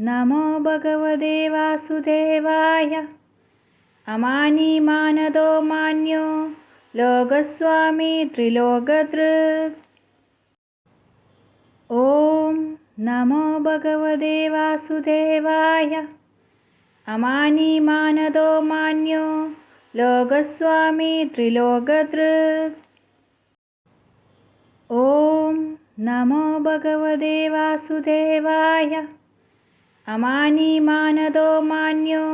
നമോ ഭഗവതേ വാസുദേവായ. അമാനിമാനദോ മാന്യോ ലോകസ്വാമി ത്രിലോകധൃത്. ഓം നമോ ഭഗവതേ വാസുദേവായ. അമാനിമാനദോ മാന്യോ ലോകസ്വാമി ത്രിലോകധൃത്. ഓം നമോ ഭഗവതേ വാസുദേവായ. അമാനിമാനദോ മാന്യോ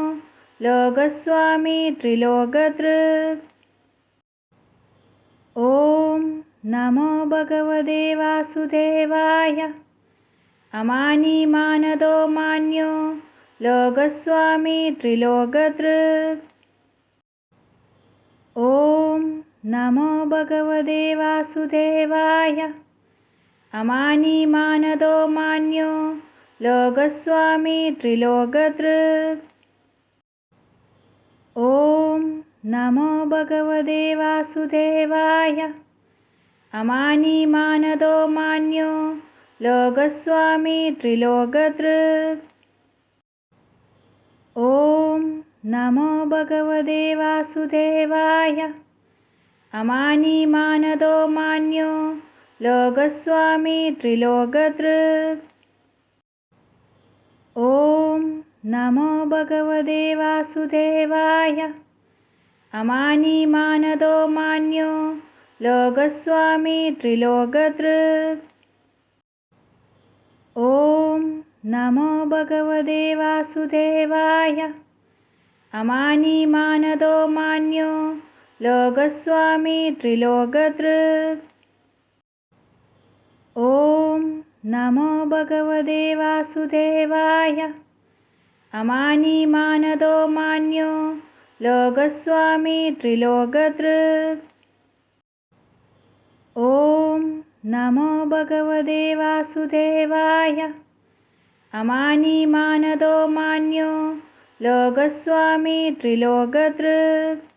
ലോകസ്വാമി ത്രിലോകധൃത്. ഓം നമോ ഭഗവതേ വാസുദേവായ. അമാനിമാനദോ മാന്യോ ലോകസ്വാമി ത്രിലോകധൃത്. ഓം നമോ ഭഗവതേ വാസുദേവായ. അമാനിമാനദോ മാന്യോ ലോകസ്വാമി ത്രിലോകധൃത്. ഓം നമോ ഭഗവതേ വാസുദേവായ. അമാനിമാനദോ മാന്യോ ലോകസ്വാമി ത്രിലോകധൃത്. ഓം നമോ ഭഗവതേ വാസുദേവായ. അമാനിമാനദോ മാന്യോ ലോകസ്വാമി ത്രിലോകധൃത്. ഓം നമോ ഭഗവതേ വാസുദേവായ. അമാനിമാനദോ മാന്യോ ലോകസ്വാമി ത്രിലോകധൃത്. ഓം നമോ ഭഗവതേ വാസുദേവായ. അമാനിമാനദോ മാന്യോ ലോകസ്വാമി ത്രിലോകധൃത്. ഓം നമോ ഭഗവതേ വാസുദേവായ. അമാനിമാനദോ മാന്യോ ലോകസ്വാമി ത്രിലോകധൃത്. ഓം നമോ ഭഗവതേ വാസുദേവായ. അമാനിമാനദോ മാന്യോ ലോകസ്വാമി ത്രിലോകധൃത്.